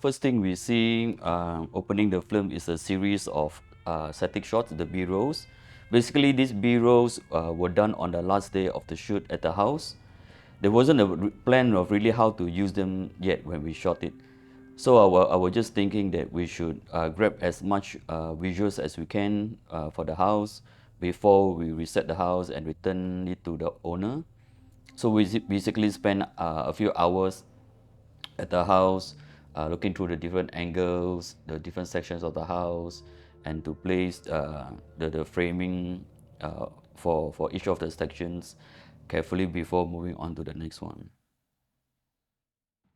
first thing we see opening the film is a series of static shots, the B-rolls. Basically, these B-rolls were done on the last day of the shoot at the house. There wasn't a plan of really how to use them yet when we shot it. So I was just thinking that we should grab as much visuals as we can for the house before we reset the house and return it to the owner. So we basically spent a few hours at the house, looking through the different angles, the different sections of the house, and to place the framing for each of the sections carefully before moving on to the next one.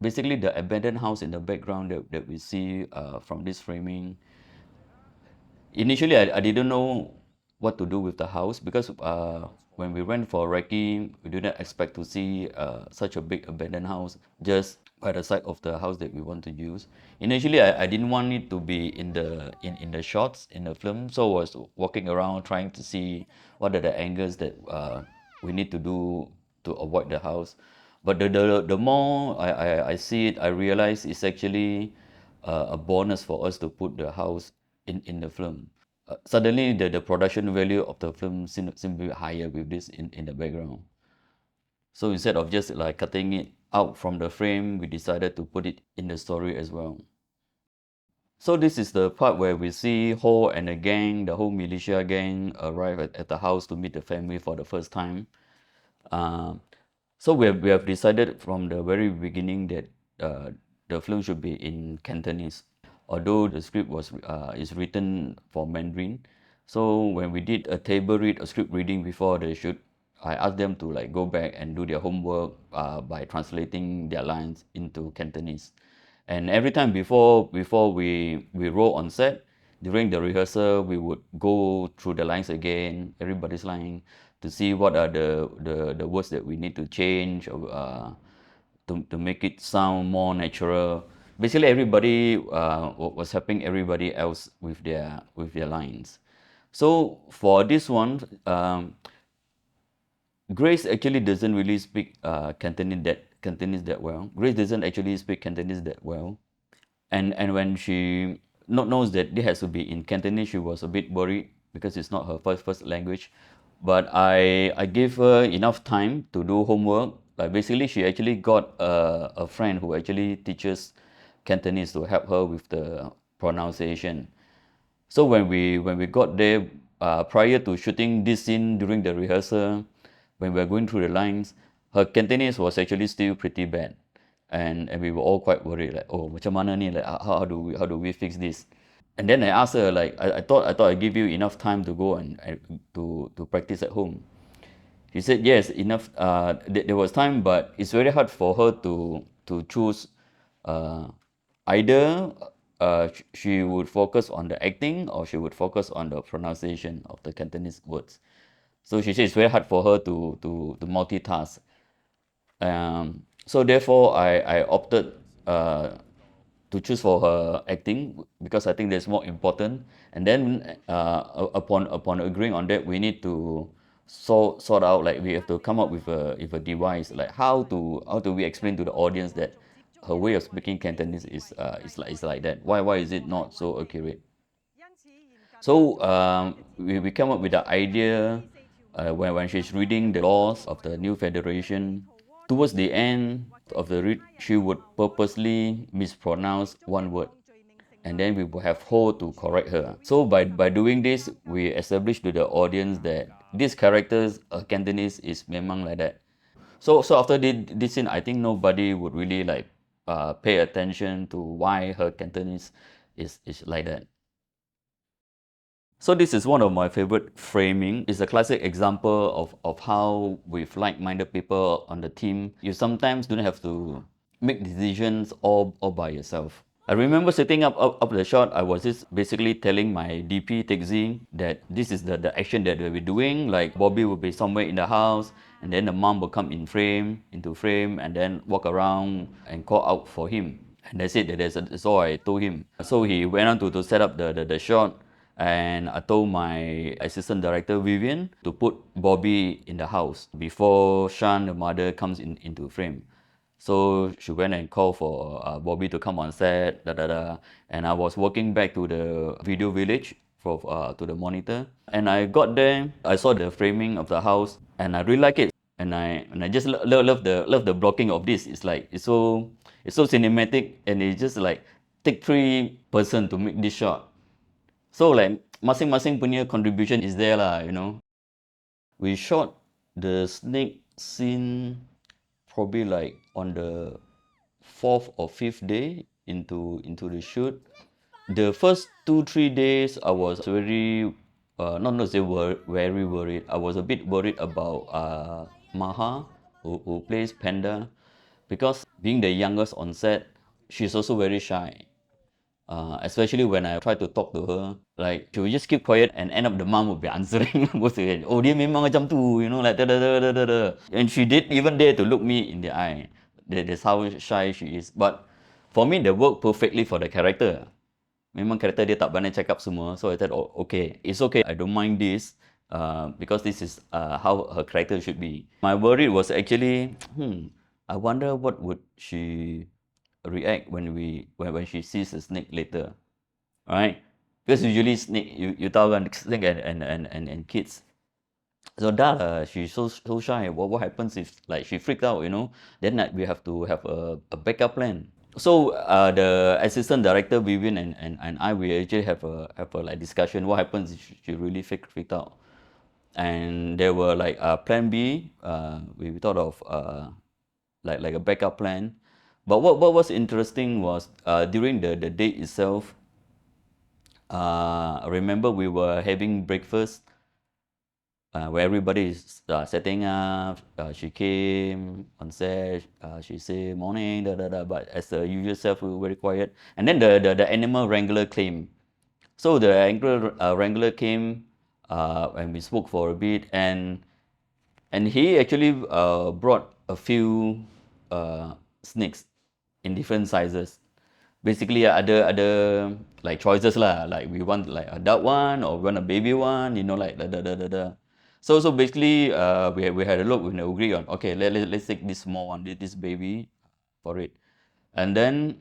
Basically, the abandoned house in the background that we see from this framing. Initially, I didn't know what to do with the house because when we went for recce, we didn't expect to see such a big abandoned house just by the side of the house that we want to use. Initially, I didn't want it to be in the shots in the film, so I was walking around trying to see what are the angles that we need to do to avoid the house. But the more I see it, I realize it's actually a bonus for us to put the house in the film. Suddenly, the production value of the film seemed to be higher with this in the background. So instead of just like cutting it out from the frame, we decided to put it in the story as well. So this is the part where we see Ho and the gang, the whole militia gang, arrive at the house to meet the family for the first time. Uh, so we have decided from the very beginning that the film should be in Cantonese, although the script is written for Mandarin. So when we did a table read, a script reading before the shoot, I asked them to like go back and do their homework by translating their lines into Cantonese. And every time before we roll on set, during the rehearsal, we would go through the lines again, everybody's line, to see what are the words that we need to change to make it sound more natural. Basically, everybody was helping everybody else with their lines. So for this one, Grace actually doesn't really speak Cantonese that well. Grace doesn't actually speak Cantonese that well, and when she not knows that this has to be in Cantonese, she was a bit worried because it's not her first language. But I gave her enough time to do homework. Like basically, she actually got a friend who actually teaches Cantonese to help her with the pronunciation. So when we got there, prior to shooting this scene during the rehearsal, when we were going through the lines, her Cantonese was actually still pretty bad, and we were all quite worried, like, oh, macam mana ni, like how do we fix this? And then I asked her, like, I thought I'd give you enough time to go and to practice at home. She said yes, enough. There was time, but it's very hard for her to choose. Uh, Either she would focus on the acting or she would focus on the pronunciation of the Cantonese words. So she said it's very hard for her to multitask. So therefore, I opted to choose for her acting because I think that's more important. And then upon agreeing on that, we need to sort out, like we have to come up with a device, like how do we explain to the audience that her way of speaking Cantonese is like that. Why is it not so accurate? So we came up with the idea when she's reading the laws of the new federation. Towards the end of the read, she would purposely mispronounce one word, and then we would have Ho to correct her. So by doing this, we established to the audience that these characters, Cantonese is memang like that. So after this scene, I think nobody would really like pay attention to why her Cantonese is like that. So this is one of my favorite framing. It's a classic example of how with like-minded people on the team, you sometimes don't have to make decisions all by yourself. I remember setting up the shot, I was just basically telling my DP Tekzi that this is the action that we'll be doing. Like Bobby will be somewhere in the house, and then the mom will come into frame, and then walk around and call out for him. And that's it. That's all I told him. So he went on to set up the shot, and I told my assistant director Vivian to put Bobby in the house before Shan, the mother, comes into frame. So she went and called for Bobby to come on set, da da da. And I was walking back to the video village for to the monitor. And I got there, I saw the framing of the house, and I really like it. And I just love the blocking of this. It's like it's so cinematic, and it's just like take 3 person to make this shot. So like masing-masing punya contribution is there lah, you know. We shot the snake scene probably like on the fourth or fifth day into the shoot. The first 2 3 days I was very not say very worried. I was a bit worried about Maha, who plays Panda, because being the youngest on set, she's also very shy. Especially when I try to talk to her, like she will just keep quiet and end up the mom will be answering most of it. Oh, dia memang macam tu, you know, like da da da da da da. And she did even dare to look me in the eye. That's how shy she is. But for me, they work perfectly for the character. Memang karakter dia tak pandai cakap semua. So I thought, oh, okay, it's okay. I don't mind this. Because this is how her character should be. My worry was actually, I wonder what would she react when she sees the snake later, right? Because usually snake, you tahu kan, snake and kids. So that she's so shy. What happens if like she freaked out, you know? Then we have to have a backup plan. So the assistant director Vivian and I, we actually have a like discussion. What happens if she really freaked out? And there were like plan B. We thought of like a backup plan. But what was interesting was during the date itself. I remember we were having breakfast where everybody is setting up. She came on set. She said morning, da da da. But as the usual self, we were very quiet. And then the animal wrangler came. So the animal wrangler came, and we spoke for a bit, and he actually brought a few snakes in different sizes. Basically ada like choices lah, like we want like adult one or we want a baby one, you know, like da. So basically we had a look, we agree on, okay, let's take this small one, this baby for it. And then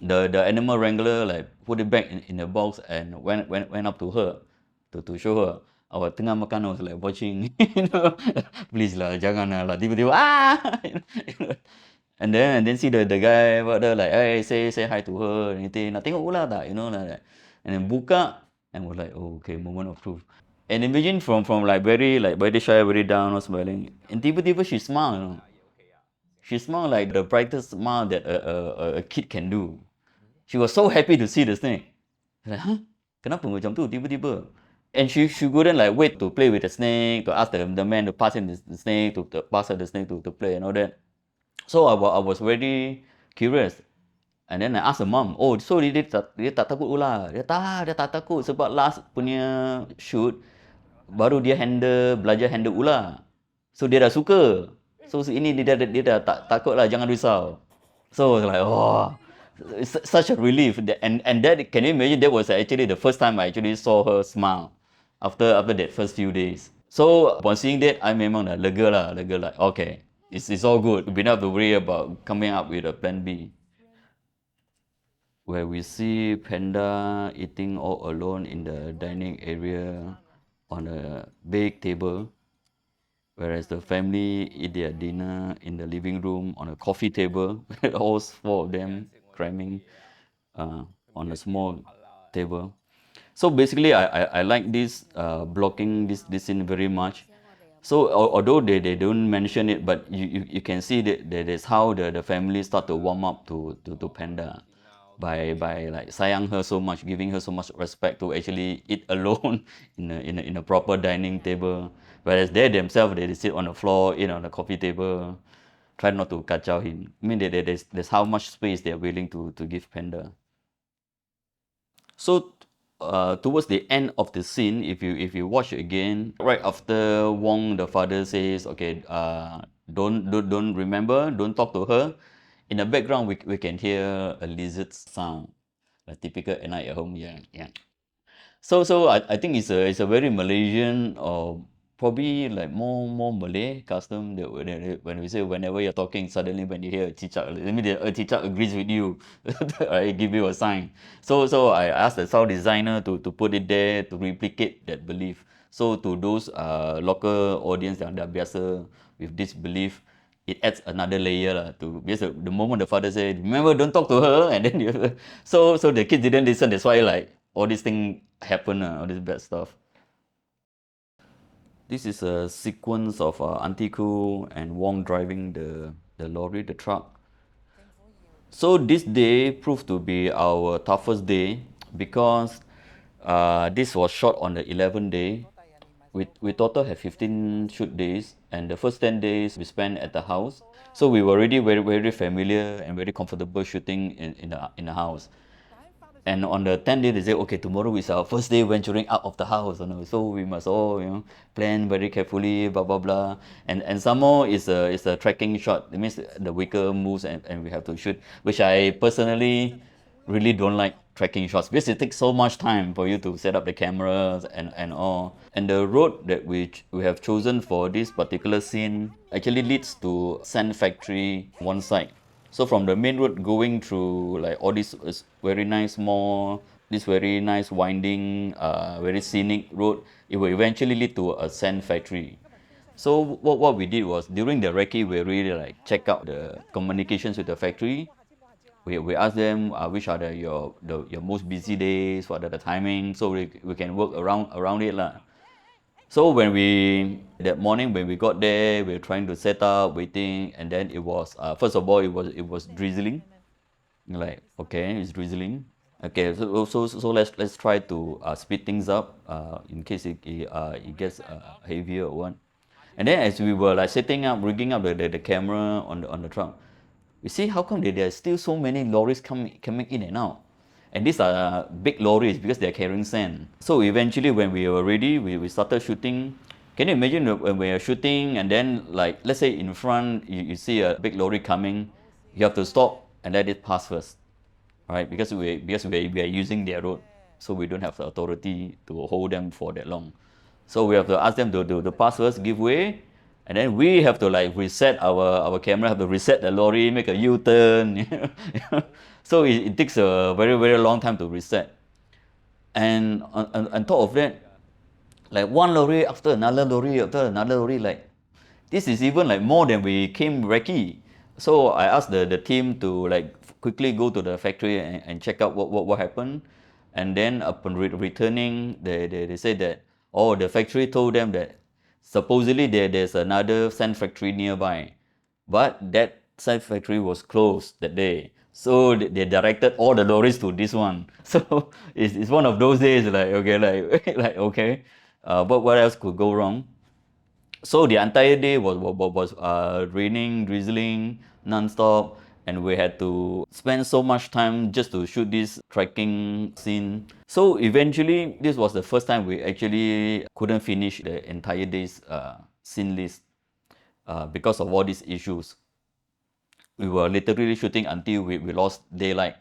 the animal wrangler like put it back in the box and went up to her to show her. Awak tengah makan, I was like watching, you know, please lah, jangan lah, tiba-tiba you know. And then see the guy about there like, hey, say hi to her, anything. Nak tengok pula tak, you know, like that. And then buka and was like, oh, okay, moment of truth. And imagine from like very shy, very down, or smiling, and tiba-tiba she smiled, you know. She smiled like the brightest smile that a kid can do. She was so happy to see the snake. Like, huh? Kenapa macam tu tiba-tiba? And she couldn't like wait to play with the snake, to ask the man to pass him the snake, to pass her the snake to play and all that. So I was very curious. And then I asked the mom, oh, so dia tak takut ular? Dia tak takut sebab last punya shoot, baru dia belajar handle ular. So dia dah suka. So ini dia dah tak takut lah, jangan risau. So I was like, oh, it's such a relief. And that, can you imagine, that was actually the first time I actually saw her smile after that first few days. So upon seeing that, I memang dah lega like, okay, it's all good. We don't have to worry about coming up with a plan B. Where we see Panda eating all alone in the dining area on a big table, whereas the family eat their dinner in the living room on a coffee table, all 4 of them cramming on a small table. So basically, I like this blocking this scene very much. So although they don't mention it, but you can see that is how the family start to warm up to Panda by like sayang her so much, giving her so much respect to actually eat alone in a proper dining table, whereas they themselves they sit on the floor, eat on the coffee table, try not to kacau him. I mean there's how much space they are willing to give Panda. So towards the end of the scene, if you watch it again, right after Wong the father says, okay, don't remember, don't talk to her. In the background, we can hear a lizard sound, a typical at night at home. Yeah. So I think it's a very Malaysian or probably like more Malay custom that when we say whenever you're talking, suddenly when you hear a cicak, I mean a cicak agrees with you, I give you a sign. So I asked the sound designer to put it there to replicate that belief. So to those local audience yang dah biasa with this belief, it adds another layer lah to because the moment the father said, remember don't talk to her, and then you, so the kids didn't listen. That's why like all these thing happen, all this bad stuff. This is a sequence of Auntie Koo and Wong driving the lorry, the truck. So this day proved to be our toughest day because this was shot on the 11th day. We total have 15 shoot days, and the first 10 days we spent at the house. So we were already very familiar and very comfortable shooting in the house. And on the 10th day, they say, okay, tomorrow is our first day venturing out of the house. You know, so we must all, plan very carefully, blah, blah, blah. And some more is a tracking shot. It means the vehicle moves and we have to shoot, which I personally really don't like tracking shots because it takes so much time for you to set up the cameras and all. And the road that we have chosen for this particular scene actually leads to sand factory one side. So from the main road going through like all this very nice mall, this very nice winding, very scenic road, it will eventually lead to a sand factory. So what we did was during the recce, we really like check out the communications with the factory. We ask them which are your most busy days, what are the timing, so we can work around it lah. So that morning when we got there, we were trying to set up, waiting, and then it was first of all it was drizzling. Like okay, it's drizzling. Okay, so let's try to speed things up in case it gets heavier or what. And then as we were like setting up, rigging up the camera on the truck, we see how come there are still so many lorries coming in and out. And these are big lorries because they're carrying sand. So eventually when we were ready, we started shooting. Can you imagine when we are shooting and then like, let's say in front, you see a big lorry coming, you have to stop and let it pass first, right? Because we are using their road, so we don't have the authority to hold them for that long. So we have to ask them to pass first, give way, and then we have to like reset our camera, have to reset the lorry, make a U-turn. So it takes a very long time to reset. And on top of that, like one lorry after another lorry, like this is even like more than we came recce. So I asked the team to like quickly go to the factory and check out what happened. And then upon returning, they said that, oh, the factory told them that supposedly there's another sand factory nearby, but that sand factory was closed that day. So they directed all the lorries to this one. So it's one of those days like okay, like okay, but what else could go wrong? So the entire day was raining, drizzling, non-stop, and we had to spend so much time just to shoot this trekking scene. So eventually, this was the first time we actually couldn't finish the entire day's scene list because of all these issues. We were literally shooting until we lost daylight.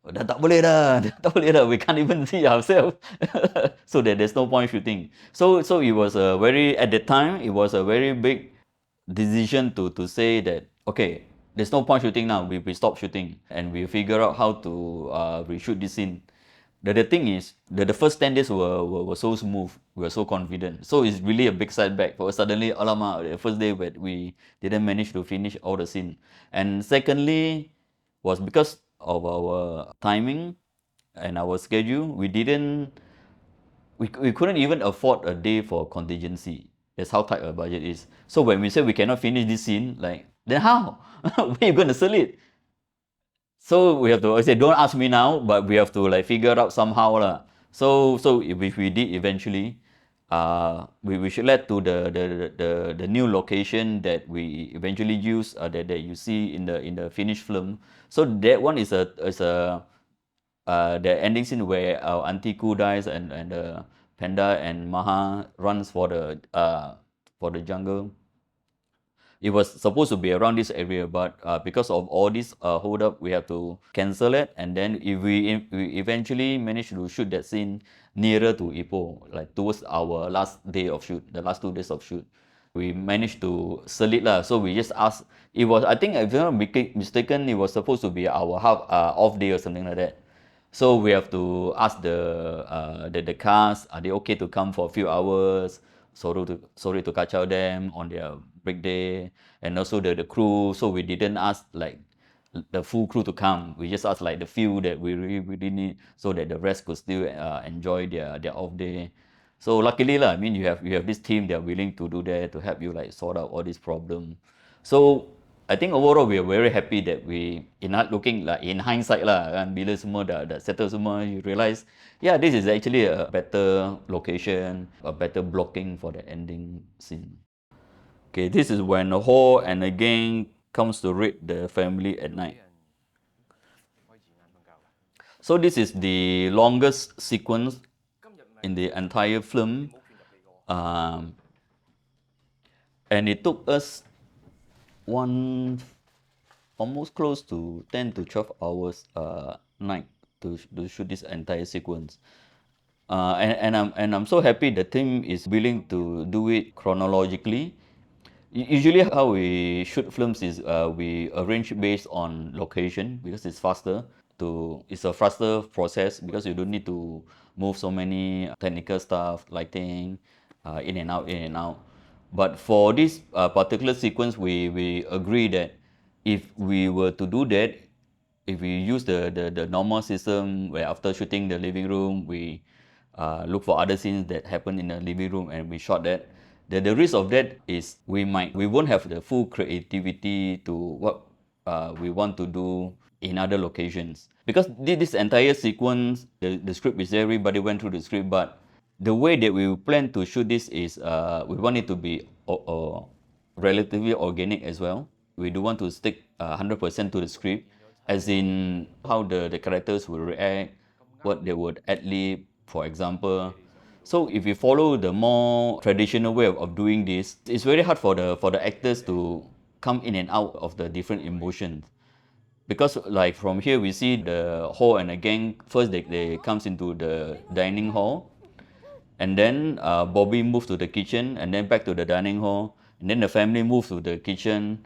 Dah tak boleh dah, we can't even see ourselves. So there's no point shooting. So it was at the time, it was a very big decision to say that, okay, there's no point shooting now, we stop shooting and we figure out how to reshoot this scene. The thing is, the first 10 days were so smooth, we were so confident. So it's really a big setback for suddenly, alamak, the first day we didn't manage to finish all the scene. And secondly, was because of our timing and our schedule, we couldn't even afford a day for contingency. That's how tight our budget is. So when we say we cannot finish this scene, like, then how? Where are you going to sell it? So we have to, I say, don't ask me now, but we have to like figure it out somehow lah. So if we did eventually, we should let to the new location that we eventually use that you see in the finished film. So that one is a the ending scene where our Auntie Koo dies and Panda and Maha runs for the jungle. It was supposed to be around this area, but because of all this hold up, we have to cancel it. And then if we eventually manage to shoot that scene nearer to Ipoh, like towards our last day of shoot, the last 2 days of shoot. We managed to sell it lah. So we just asked. It was, I think, if I'm not mistaken, it was supposed to be our off day or something like that. So we have to ask the cast, are they okay to come for a few hours? Sorry to kacau them on their break day, and also the crew. So we didn't ask like the full crew to come. We just asked like the few that we really need, so that the rest could still enjoy their off day. So luckily lah, I mean you have this team that are willing to do that to help you like sort out all these problems. So I think overall we are very happy that we in not looking like in hindsight lah kan, bila semua dah settle semua, you realize yeah, this is actually a better location, a better blocking for the ending scene. Okay, this is when the Ho and the gang comes to raid the family at night. So this is the longest sequence in the entire film, um, and it took us almost close to 10 to 12 hours night to shoot this entire sequence. And I'm so happy the team is willing to do it chronologically. Usually how we shoot films is we arrange based on location because it's faster. It's a faster process because you don't need to move so many technical stuff, lighting, in and out, in and out. But for this particular sequence, we agree that if we were to do that, if we use the normal system where after shooting the living room, we look for other scenes that happen in the living room and we shot that, the risk of that is we won't have the full creativity to what we want to do in other locations. Because this entire sequence, the script is there, everybody went through the script, but the way that we plan to shoot this is we want it to be relatively organic as well. We do want to stick 100% to the script, as in how the characters will react, what they would ad-lib, for example. So if you follow the more traditional way of doing this, it's very hard for the actors to come in and out of the different emotions. Because like from here we see the Ho and the gang, first they comes into the dining hall, and then Bobby moves to the kitchen, and then back to the dining hall, and then the family moves to the kitchen,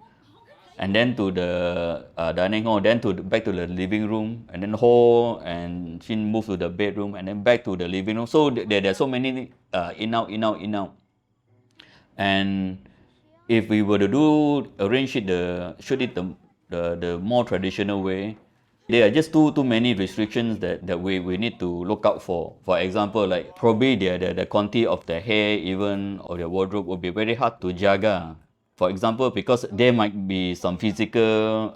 and then to the dining hall, then back to the living room, and then Ho and Shin move to the bedroom, and then back to the living room. So there are so many in out, in out, in out. And if we were to shoot it the more traditional way, there are just too many restrictions that we need to look out for. For example, like probably the quantity of the hair even or the wardrobe will be very hard to jaga. For example, because there might be some physical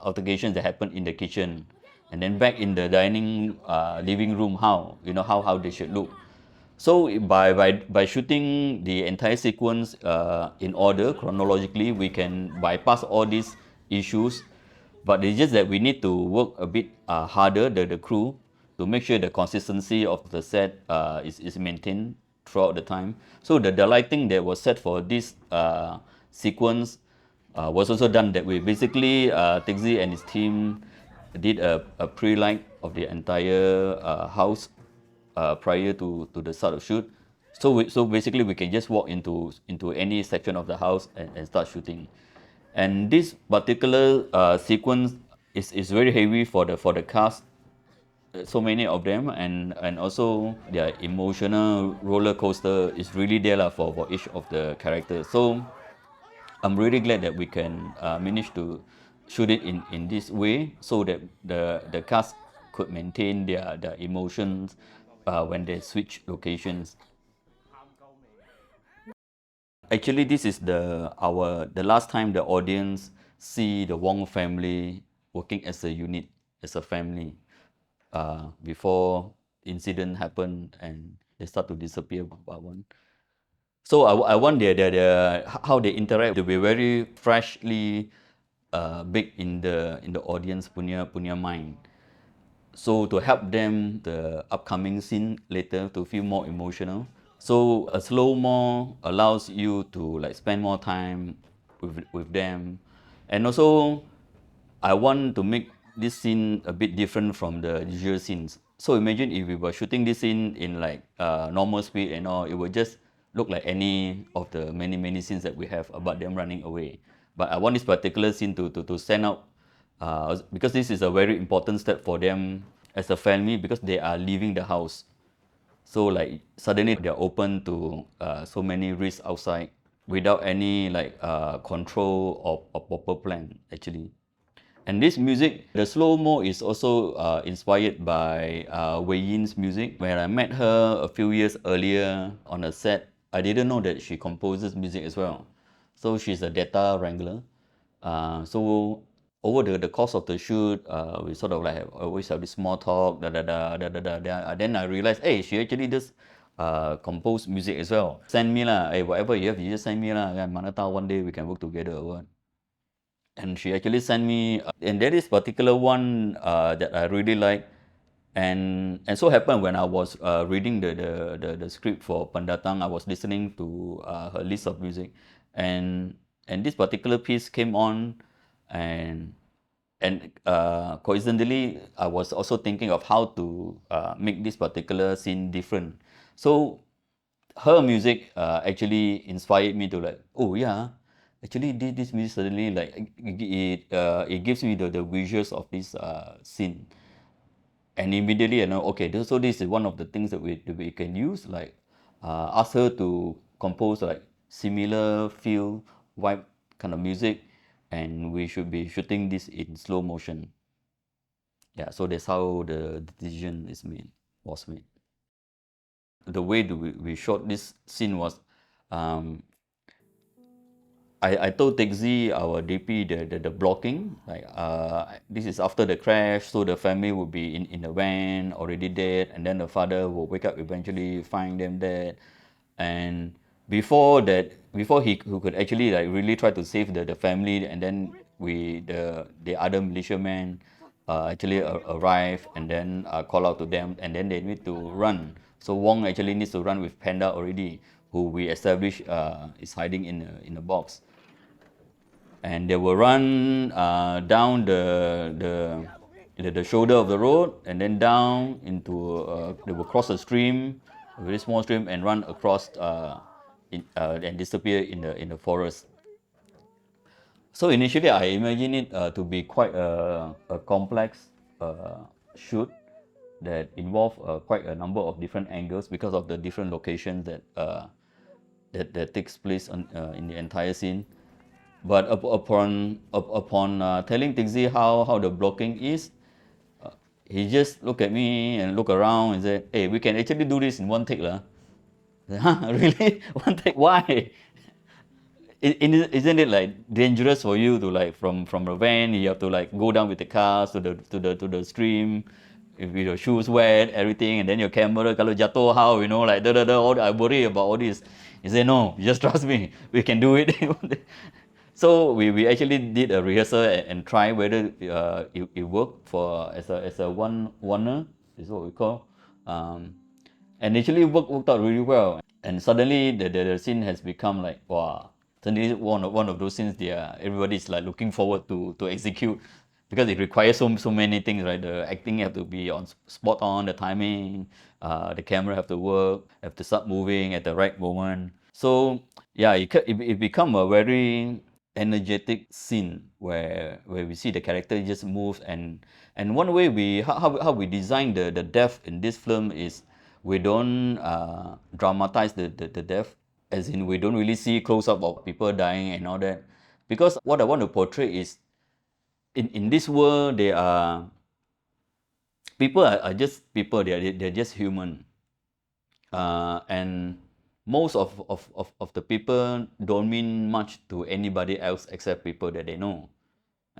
altercations that happen in the kitchen, and then back in the living room, how they should look. So by shooting the entire sequence in order chronologically, we can bypass all these issues. But it's just that we need to work a bit harder, the crew, to make sure the consistency of the set is maintained throughout the time. So the lighting that was set for this sequence was also done that way. Basically, Tixi and his team did a pre-light of the entire house prior to the start of shoot. So basically we can just walk into any section of the house and start shooting. And this particular sequence is very heavy for the cast. So many of them, and also their emotional roller coaster is really there for each of the characters. So I'm really glad that we can manage to shoot it in this way, so that the cast could maintain their emotions when they switch locations. Actually, this is the last time the audience see the Wong family working as a unit, as a family, before incident happened and they start to disappear one by one. So I want how they interact to be very freshly big in the audience punya mind. So to help them the upcoming scene later to feel more emotional. So a slow mo allows you to like spend more time with them, and also I want to make this scene a bit different from the usual scenes. So imagine if we were shooting this scene in like normal speed and all, it would just look like any of the many scenes that we have about them running away. But I want this particular scene to stand out because this is a very important step for them as a family because they are leaving the house. So like suddenly they're open to so many risks outside without any like control or proper plan actually. And this music, the slow mo is also inspired by Wei Yin's music. When I met her a few years earlier on a set, I didn't know that she composes music as well. So she's a data wrangler. So over the course of the shoot, we sort of like always have this small talk, da da da da da da. Then I realized, hey, she actually does compose music as well. Send me lah, hey, whatever you have, you just send me lah. Kan, mana tahu one day we can work together or what. And she actually sent me, and there is particular one that I really like, and so happened when I was reading the script for Pendatang, I was listening to her list of music, and this particular piece came on, and coincidentally, I was also thinking of how to make this particular scene different. So her music actually inspired me to like, oh yeah, actually this music suddenly like it gives me the visuals of this scene, and immediately I know okay, so this is one of the things that we can use, like ask her to compose like similar feel vibe kind of music, and we should be shooting this in slow motion. Yeah, so that's how the decision was made. The way we shot this scene was um, I told Taxi, our DP, the blocking, like this is after the crash, so the family would be in the van already dead, and then the father will wake up eventually, find them dead, and before that, before he who could actually like really try to save the family, and then the other militiamen actually arrive and then call out to them, and then they need to run. So Wong actually needs to run with Panda already, who we established is hiding in a box, and they will run down the shoulder of the road and then down into they will cross a stream, a very small stream, and run across and disappear in the forest. So initially I imagine it to be quite a complex shoot that involve quite a number of different angles because of the different locations that takes place in the entire scene. But upon telling Tixi how the blocking is, he just look at me and look around and say, "Hey, we can actually do this in one take, lah." Huh? Really? One take? Why? Isn't it like dangerous for you to like from the van you have to like go down with the cars to the stream with your shoes wet everything, and then your camera kalau jatuh how, you know, like all I worry about all this. He said no, just trust me, we can do it. So we actually did a rehearsal and try whether it worked for as a one-oner is what we call, and actually worked out really well. And suddenly the scene has become like wow, suddenly one of those scenes everybody's like looking forward to execute, because it requires so many things, right? The acting have to be on spot on, the timing, the camera have to work, have to start moving at the right moment. So yeah, it become a very energetic scene where we see the character just moves, and one way how we design the death in this film is we don't dramatize the death, as in we don't really see close up of people dying and all that, because what I want to portray is in this world they are people are just people, they're just human, and most of the people don't mean much to anybody else except people that they know.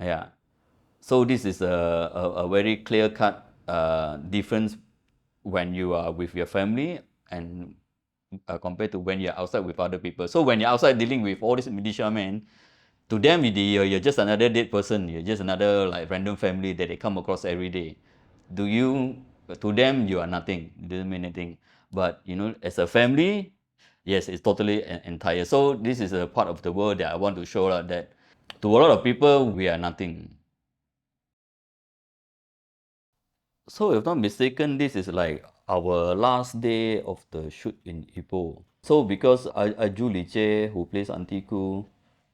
Yeah. So this is a very clear cut difference when you are with your family and compared to when you're outside with other people. So when you're outside dealing with all these militia men, to them you're just another dead person. You're just another like random family that they come across every day. Do you To them you are nothing. It doesn't mean anything. But you know, as a family, yes, it's totally entire. So this is a part of the world that I want to show that to a lot of people we are nothing. So if not mistaken, this is like our last day of the shoot in Ipoh. So because Aju Liche, who plays Auntie Ku,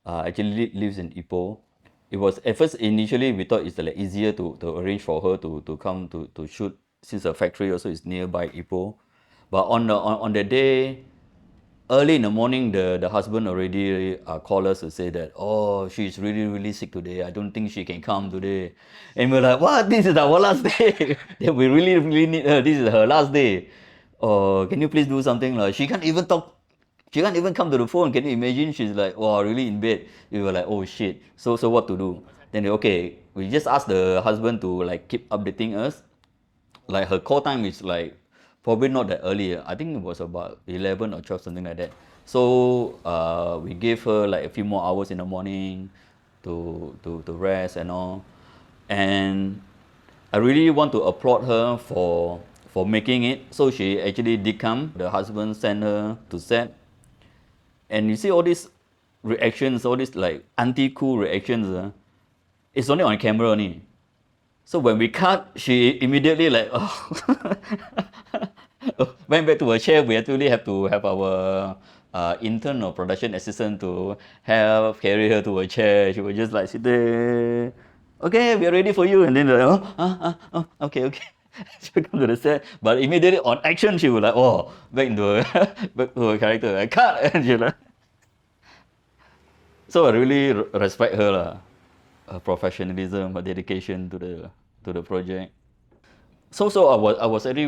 actually lives in Ipoh, it was at first initially we thought it's like easier to arrange for her to come to shoot since the factory also is nearby Ipoh. But on the day, early in the morning, the husband already called us to say that, oh, she's really, really sick today. I don't think she can come today. And we're like, what? This is our last day. Then we really, really need her. This is her last day. Oh, can you please do something? Like, she can't even talk. She can't even come to the phone. Can you imagine? She's like, wow, really in bed. We were like, oh shit. So what to do? Then okay, we just asked the husband to like keep updating us. Like her call time is like probably not that early. I think it was about 11 or 12, something like that. So we gave her like a few more hours in the morning to rest and all. And I really want to applaud her for making it. So she actually did come. The husband sent her to set. And you see all these reactions, all these like anti-cool reactions, it's only on camera only. So when we cut, she immediately like, oh, went back to her chair. We actually have to have our intern or production assistant to help carry her to her chair. She was just like sit there. Okay, we are ready for you. And then like, okay, okay. She would come to the set, but immediately on action, she would like, oh, back into her, back to her character. I cut, and she like. So I really respect her lah, her professionalism, her dedication to the project. So I was really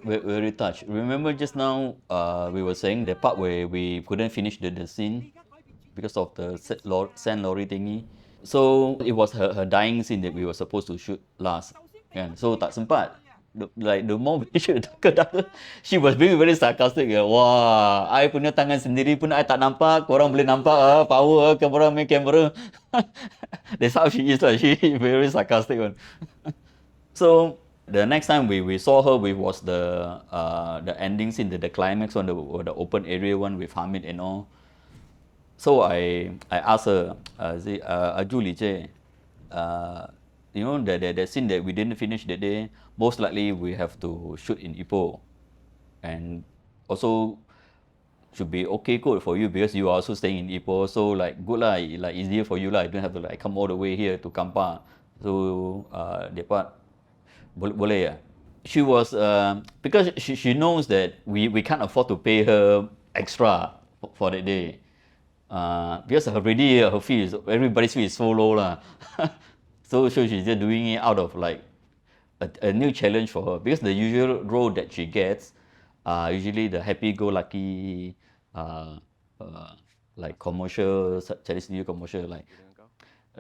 very touched. Remember just now we were saying the part where we couldn't finish the scene because of the sand lorry thingy. So it was her dying scene that we were supposed to shoot last. Kan? So tak sempat. Like the more we shoot ke dah, she was being very sarcastic. Ya. Wah, I punya tangan sendiri pun I tak nampak. Korang boleh nampak power kamera main kamera. That's how she is lah. She very sarcastic one. So the next time we saw her, we was the ending scene, the climax one, the open area one with Hamid and all. So I asked her, Julie, you know the scene that we didn't finish that day, most likely we have to shoot in Ipoh, and also should be okay good for you because you are also staying in Ipoh, so like good lah, like easier for you lah. You don't have to like come all the way here to Kampar. So that part boleh ya. She was because she knows that we can't afford to pay her extra for that day. Because already her fee is everybody's fee is so low lah. So she's just doing it out of like a new challenge for her because the usual role that she gets usually the happy-go-lucky like commercial Chinese New Year commercial like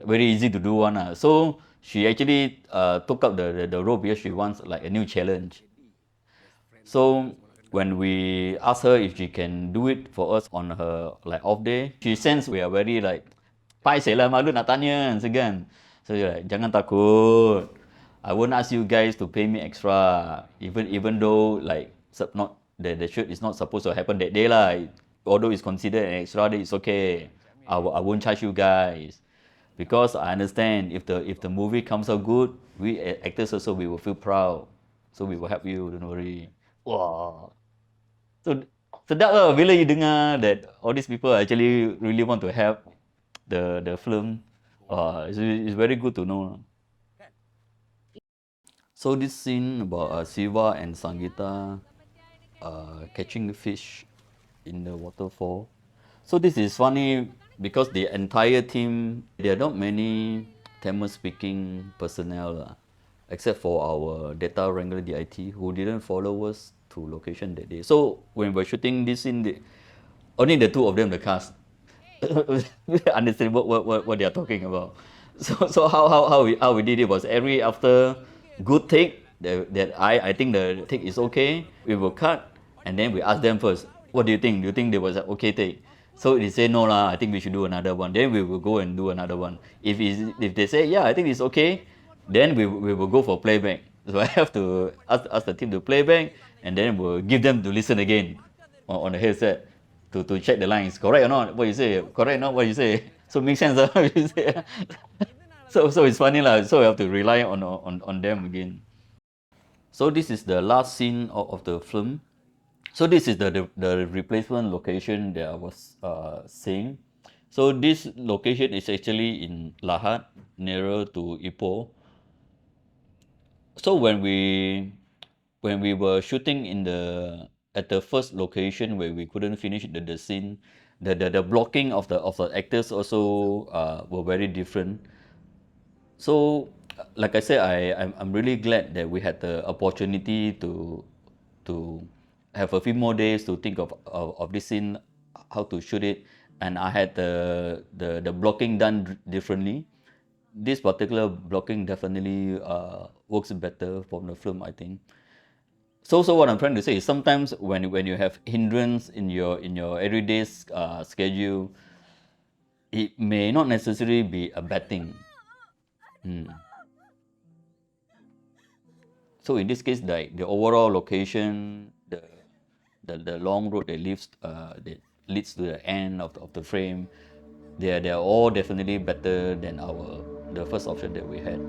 very easy to do one. So she actually took up the role because she wants like a new challenge. So when we asked her if she can do it for us on her like off day, she sense we are very like, paiseh lah, malu nak tanya, segan. So you're like, jangan takut. I won't ask you guys to pay me extra, even though like not the shoot is not supposed to happen that day lah. Although it's considered an extra day, it's okay. I won't charge you guys because I understand if the movie comes out good, we actors also we will feel proud, so we will help you. Don't worry. Wow. So sedap lah bila you dengar that all these people actually really want to help the film. It's very good to know. So this scene about Siva and Sangita catching the fish in the waterfall. So this is funny because the entire team, there are not many Tamil speaking personnel except for our data wrangler DIT who didn't follow us to location that day. So when we're shooting this scene, only the two of them, the cast, understand what they are talking about. So how we did it was every after good take that I think the take is okay, we will cut and then we ask them first, what do you think? Do you think there was an okay take? So they say no lah, I think we should do another one. Then we will go and do another one. If they say yeah, I think it's okay, then we will go for playback. So I have to ask the team to play back and then we'll give them to listen again on the headset to check the lines. Correct or not? What you say? Correct or not? What you say? So make sense what you say. So it's funny lah. So we have to rely on them again. So this is the last scene of the film. So this is the replacement location that I was saying. So this location is actually in Lahat, nearer to Ipoh. So when we were shooting in the at the first location where we couldn't finish the scene, the blocking of the actors also were very different. So, like I said, I'm really glad that we had the opportunity to have a few more days to think of this scene, how to shoot it, and I had the blocking done differently. This particular blocking definitely works better from the film, I think. So what I'm trying to say is sometimes when you have hindrance in your everyday schedule, it may not necessarily be a bad thing. Mm. So in this case, like the overall location, the long road that leads to the end of the frame, they are all definitely better than the first option that we had.